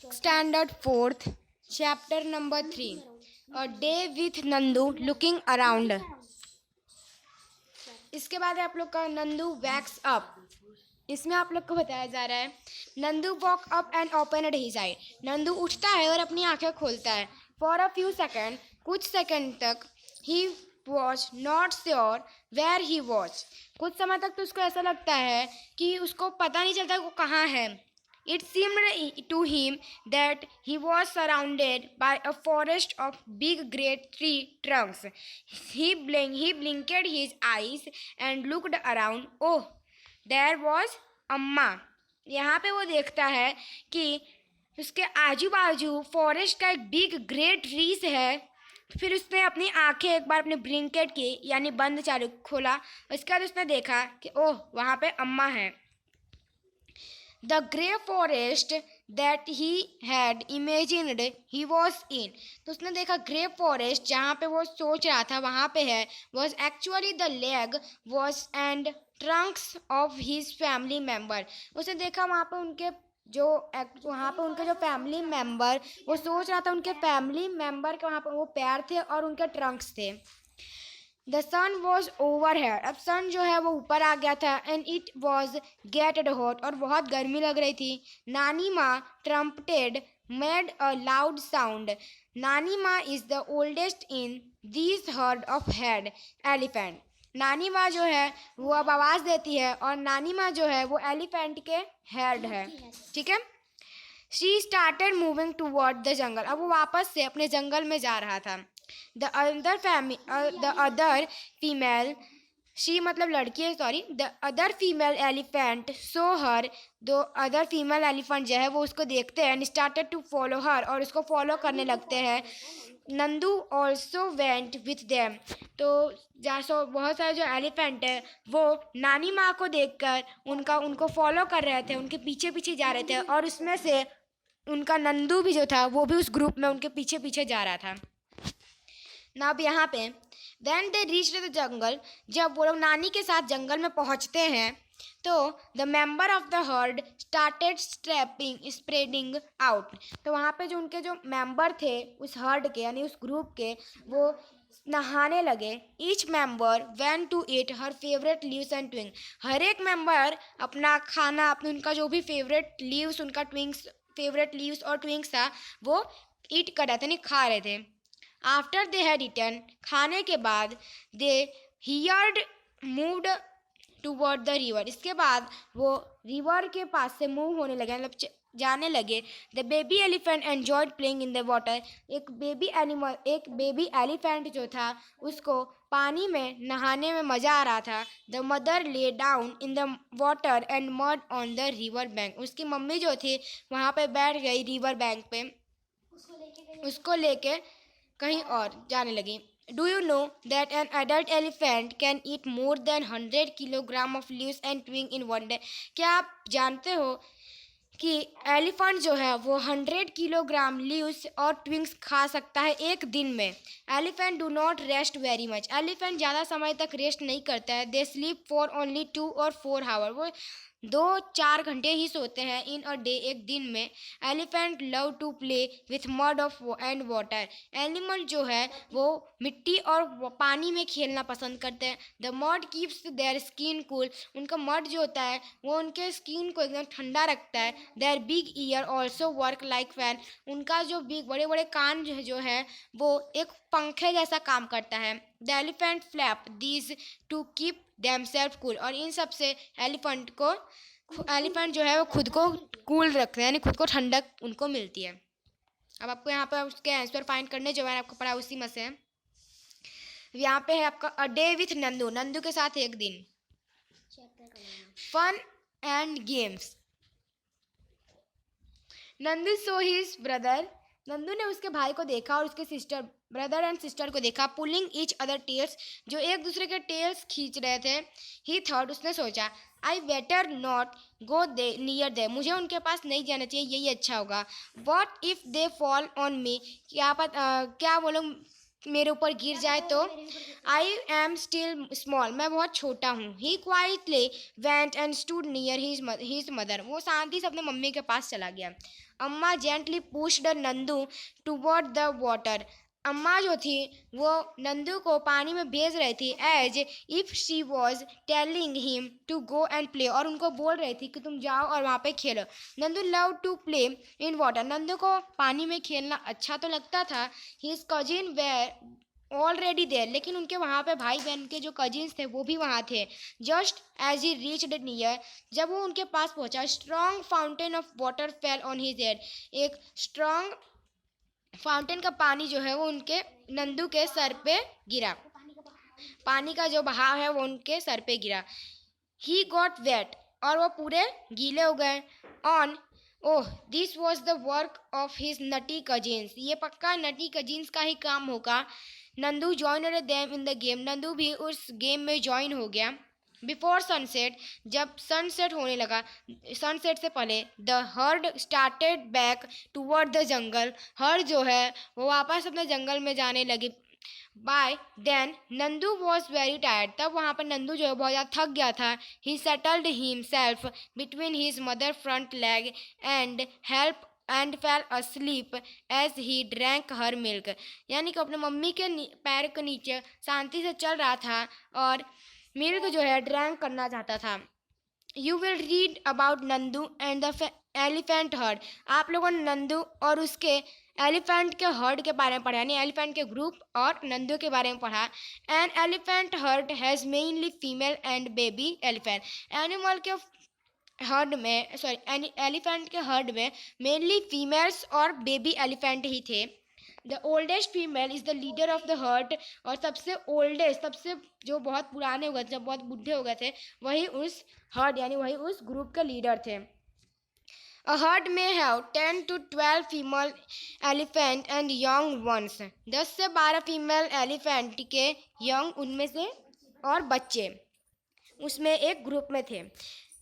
Standard fourth, chapter number 3, a day with Nandu looking around. इसके बाद आप लोग का नंदू वैक्स अप। इसमें आप लोग को बताया जा रहा है Nandu woke up and open his eye. Nandu उठता है और अपनी आंखें खोलता है। फॉर अ फ्यू सेकेंड, कुछ सेकेंड तक, he was not sure where he was. कुछ समय तक तो उसको ऐसा लगता है कि उसको पता नहीं चलता वो कहाँ है। It seemed to him that he was surrounded by a forest of big great tree trunks. He blinked his eyes and looked around. Oh, there was अम्मा। यहाँ पे वो देखता है कि उसके आजू बाजू फॉरेस्ट का एक बिग ग्रेट ट्रीज है। फिर उसने अपनी आंखें एक बार अपने ब्लिंकेट की यानी बंद चालू खोला। उसके बाद उसने देखा कि ओह वहाँ पे अम्मा है। The grey forest that he had imagined he was in. तो उसने देखा ग्रे फॉरेस्ट जहाँ पे वो सोच रहा था वहाँ पे है, was actually the leg was and trunks of his family member. उसने देखा वहाँ पे उनके जो फैमिली मेंबर, वो सोच रहा था उनके फैमिली मेंबर के वहाँ पे वो पैर थे और उनके ट्रंक्स थे। The sun was overhead. अब सन जो है वो ऊपर आ गया था। And it was getting hot, और बहुत गर्मी लग रही थी। Nani Maa trumpeted made a loud sound. Nani Maa is the oldest in this herd of head elephant. नानी माँ जो है वो अब आवाज़ देती है, और नानी माँ जो है वो एलिफेंट के हेड है। ठीक है। She started moving toward the जंगल। अब वो वापस से अपने जंगल में जा रहा था। The other female, she मतलब लड़की है, sorry, the other female elephant saw her। दो अदर फीमेल एलिफेंट जो है वो उसको देखते हैं, and started to follow her, और उसको फॉलो करने लगते हैं। Nandu also went with them. तो जैसे बहुत सारे जो एलिफेंट है वो नानी माँ को देखकर उनको फॉलो कर रहे थे, उनके पीछे पीछे जा रहे थे, और उसमें से उनका नंदू भी जो था वो भी उस ग्रुप में उनके पीछे पीछे जा रहा था ना। अब यहाँ पे then they reach the jungle. जब वो लोग नानी के साथ जंगल में पहुँचते हैं तो the member of the herd started spreading out. तो वहाँ पे जो उनके जो मेंबर थे उस हर्ड के यानी उस ग्रुप के, वो नहाने लगे। Each member went to eat her favourite leaves and twig. हर एक मेंबर अपना खाना, अपने उनका जो भी फेवरेट लीव्स, उनका फेवरेट लीव्स और ट्विंग्स था वो ईट कर रहे थे, नहीं खा रहे थे। आफ्टर दे हैड इटन, खाने के बाद, they herd moved toward the river. इसके बाद वो रिवर के पास से मूव होने लगे, मतलब जाने लगे। The baby elephant enjoyed playing in the water. एक बेबी एलिफेंट जो था उसको पानी में नहाने में मज़ा आ रहा था। The mother lay down in the water and mud on the river bank. उसकी मम्मी जो थी वहाँ पे बैठ गई रिवर बैंक पे, उसको लेके कहीं और जाने लगी। Do you know that an adult elephant can eat more than 100 kilogram of leaves and twig in one day. क्या आप जानते हो कि एलिफेंट जो है वो 100 किलोग्राम लीव्स और ट्विंग्स खा सकता है एक दिन में। Elephant do not rest very much. Elephant ज़्यादा समय तक रेस्ट नहीं करता है। दे स्लीप फॉर ओनली 2 और 4 आवर। वो 2-4 घंटे ही सोते हैं इन अ डे, एक दिन में। Elephant love to play with mud of and water. Animal जो है वो मिट्टी और पानी में खेलना पसंद करते हैं। The mud keeps their skin cool. उनका मड जो होता है वो उनके स्किन को एकदम ठंडा रखता है। Their big ear also work like fan. उनका जो बिग बड़े बड़े कान जो है वो एक पंखे जैसा काम करता है। The elephant flap these to keep themselves cool. और इन सब से एलिफेंट जो है वो खुद को कूल रखते हैं, यानी खुद को ठंडक उनको मिलती है। अब आपको यहाँ पर उसके आंसर फाइंड करने जो मैंने आपको पढ़ा उसी में से यहाँ पे है आपका a day with Nandu. Nandu के साथ एक दिन। Fun and games. Nandu saw his brother. Nandu ने उसके भाई को देखा और उसके ब्रदर एंड सिस्टर को देखा। पुलिंग ईच अदर टेल्स, जो एक दूसरे के टेल्स खींच रहे थे। ही थॉट, उसने सोचा, I better not go there near them, मुझे उनके पास नहीं जाना चाहिए, यही अच्छा होगा। What if they fall on me, क्या वो लोग मेरे ऊपर गिर जाए तो। आई एम स्टिल स्मॉल, मैं बहुत छोटा हूँ। He quietly went and stood near his mother, वो शांति से अपने मम्मी के पास चला गया। अम्मा gently pushed Nandu toward the water. अम्मा जो थी वो नंदू को पानी में भेज रही थी, as if she was telling him to go and play, और उनको बोल रही थी कि तुम जाओ और वहाँ पे खेलो। Nandu love to play in water. Nandu को पानी में खेलना अच्छा तो लगता था। His cousin were already there, लेकिन उनके वहाँ पे भाई बहन के जो कजिन्स थे वो भी वहाँ थे। Just as he reached near, जब वो उनके पास पहुँचा, strong fountain of water fell on his head. एक स्ट्रॉन्ग फाउंटेन का पानी जो है वो उनके नंदू के सर पे गिरा। पानी का जो बहाव है वो उनके सर पे गिरा। ही गॉट वेट, और वो पूरे गीले हो गए। On oh this was the work of his naughty cousins, ये पक्का नटी कजिन्स का ही काम होगा। Nandu joined them in the game, Nandu भी उस गेम में ज्वाइन हो गया। बिफोर सनसेट, जब सनसेट होने लगा, सनसेट से पहले, the herd started back toward the jungle, herd जो है वो वापस अपने जंगल में जाने लगी। By then Nandu was very tired, तब वहाँ पर नंदू जो है बहुत ज़्यादा थक गया था। He settled himself between his mother front leg and help and fell asleep as he drank her milk, यानी कि अपने मम्मी के पैर के नीचे शांति से चल रहा था और मिल्क जो है ड्रैंक करना चाहता था। You will read about Nandu and the elephant heard, आप लोगों ने नंदू और उसके एलिफेंट के हर्ड के बारे में पढ़ा, यानी एलिफेंट के ग्रुप और नंदू के बारे में पढ़ा। An elephant heard has mainly female and baby elephant, animal के हर्ड में एलिफेंट के हर्ड में मेनली फीमेल्स और बेबी एलिफेंट ही थे। The oldest female is the leader of the heard, और सबसे ओल्डेस्ट, सबसे जो बहुत पुराने हो गए थे, जब बहुत बूढ़े हो गए थे, वही उस हर्ड यानी वही उस ग्रुप के लीडर थे। A herd may have 10 to 12 female elephant and young ones, 10 से 12 फीमेल एलिफेंट के यंग उनमें से और बच्चे उसमें एक ग्रुप में थे।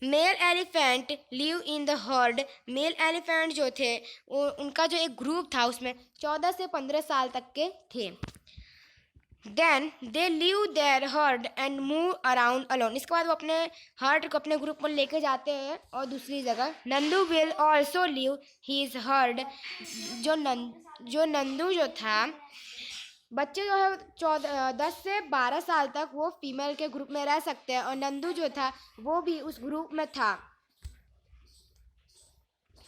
Mail elephant live in the heard, mail elephant जो थे उनका जो एक ग्रुप था उसमें 14 से 15 साल तक के थे। Then they leave their herd and move around alone, इसके बाद वो अपने हर्ड को अपने ग्रुप में लेके जाते हैं और दूसरी जगह। Nandu will also leave his herd, जो नंदू जो था, बच्चे जो है 10 से 12 साल तक वो फीमेल के ग्रुप में रह सकते हैं, और नंदू जो था वो भी उस ग्रुप में था।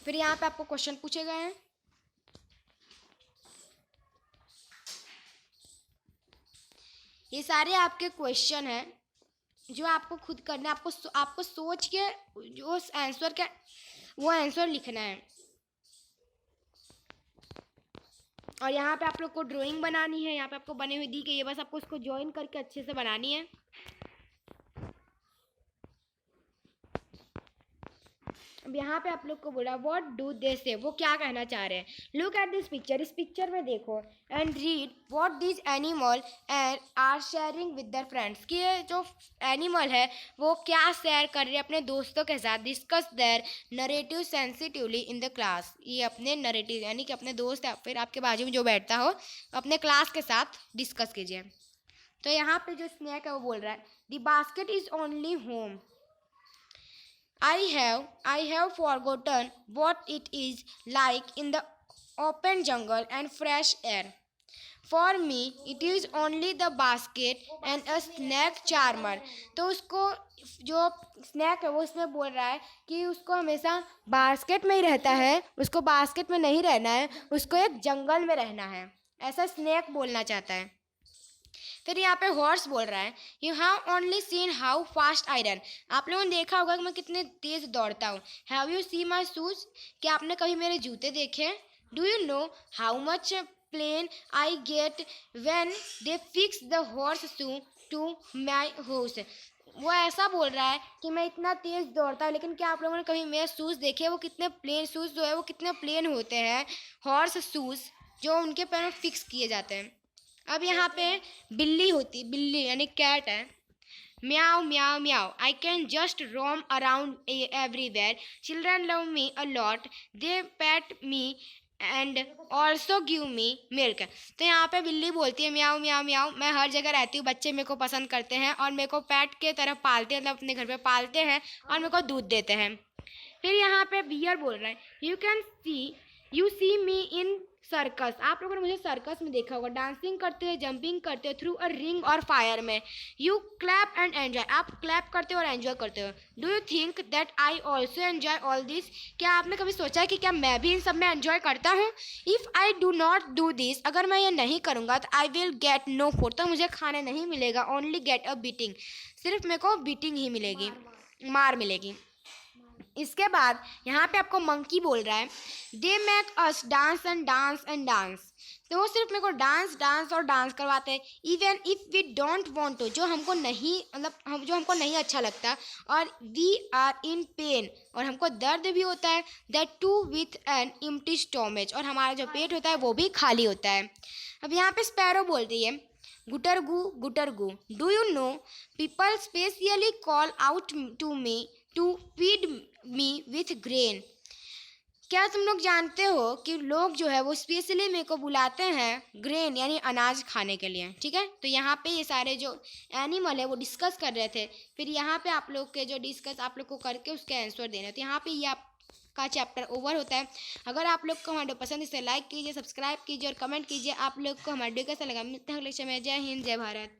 फिर यहाँ पे आपको क्वेश्चन पूछे गए हैं। ये सारे आपके क्वेश्चन हैं जो आपको खुद करना है, आपको सोच के जो आंसर का वो आंसर लिखना है। और यहाँ पे आप लोग को ड्राइंग बनानी है, यहाँ पे आपको बनी हुई दी गई है, बस आपको उसको ज्वाइन करके अच्छे से बनानी है। अब यहाँ पे आप लोग को बोला व्हाट डू दे से, वो क्या कहना चाह रहे हैं। लुक एट दिस पिक्चर, इस पिक्चर में देखो, and read what this animal and are sharing with their friends, कि ये जो एनिमल है वो क्या शेयर कर रहे हैं अपने दोस्तों के साथ। Discuss their narrative sensitively in the class, ये अपने नरेटिव यानी कि अपने दोस्त या फिर आपके बाजू में जो बैठता हो अपने क्लास के साथ डिस्कस कीजिए। तो यहाँ पे जो स्नैक है वो बोल रहा है the basket is only home, I have forgotten what it is like in the open jungle and fresh air. For me, it is only the basket and a snack charmer. तो उसको जो snack है वो उसमें बोल रहा है कि उसको हमेशा बास्केट में ही रहता है, उसको बास्केट में नहीं रहना है, उसको एक जंगल में रहना है, ऐसा स्नैक बोलना चाहता है। फिर यहाँ पे हॉर्स बोल रहा है you have only seen how fast I run, आप लोगों ने देखा होगा कि मैं कितने तेज़ दौड़ता हूँ। Have you see my shoes, क्या आपने कभी मेरे जूते देखे। Do you know how much plain I get when they fix the horse shoe to my horse, वो ऐसा बोल रहा है कि मैं इतना तेज़ दौड़ता हूँ, लेकिन क्या आप लोगों ने कभी मेरे शूज़ देखे, वो कितने प्लेन शूज़ जो है वो कितने प्लेन होते हैं, हॉर्स शूज़ जो उनके पैर में फिक्स किए जाते हैं। अब यहाँ पे बिल्ली होती, बिल्ली यानी कैट है। Meow meow meow, I can just roam around everywhere, children love me a lot, they pat me and also give me milk. तो यहाँ पे बिल्ली बोलती है म्याओ म्याओ म्याओ, मैं हर जगह रहती हूँ, बच्चे मेरे को पसंद करते हैं और मेरे को पैट के तरह पालते हैं, मतलब अपने घर पे पालते हैं और मेरे को दूध देते हैं। फिर यहाँ पे बियर बोल रहा है you see me in circus. आप लोगों ने मुझे सर्कस में देखा होगा, डांसिंग करते हुए, जंपिंग करते हुए थ्रू अ रिंग और फायर में। यू क्लैप एंड एंजॉय, आप क्लैप करते हो और एंजॉय करते हो। Do you think that I also enjoy all this, क्या आपने कभी सोचा है कि क्या मैं भी इन सब में एंजॉय करता हूँ? If I do not do this, अगर मैं ये नहीं करूँगा तो I will get no food, तो मुझे खाने नहीं मिलेगा। ओनली गेट अ बीटिंग, सिर्फ मेरे को बीटिंग ही मिलेगी, मार मिलेगी। इसके बाद यहाँ पे आपको मंकी बोल रहा है they make us dance and dance and dance, तो वो सिर्फ मेरे को डांस डांस और डांस करवाते हैं। Even if we don't want to, जो हमको नहीं, मतलब जो हमको नहीं अच्छा लगता, और वी आर इन पेन, और हमको दर्द भी होता है, that too with an empty stomach, और हमारा जो पेट होता है वो भी खाली होता है। अब यहाँ पे स्पैरो बोलती है गुटरगू, do you know people specially call out to me to feed me with grain, क्या तुम लोग जानते हो कि लोग जो है वो स्पेशली मेरे को बुलाते हैं ग्रेन यानी अनाज खाने के लिए। ठीक है, तो यहाँ पे ये सारे जो एनिमल है वो डिस्कस कर रहे थे, फिर यहाँ पे आप लोग के जो डिस्कस आप लोग को करके उसके आंसर देने, तो यहाँ पे ये आपका चैप्टर ओवर होता है। अगर आप लोग को हमारा वीडियो पसंद है इसे लाइक कीजिए, सब्सक्राइब कीजिए और कमेंट कीजिए। आप लोग को हमारा वीडियो कैसा लगा, मिलते हैं अगले लेक्चर में। जय हिंद, जय भारत।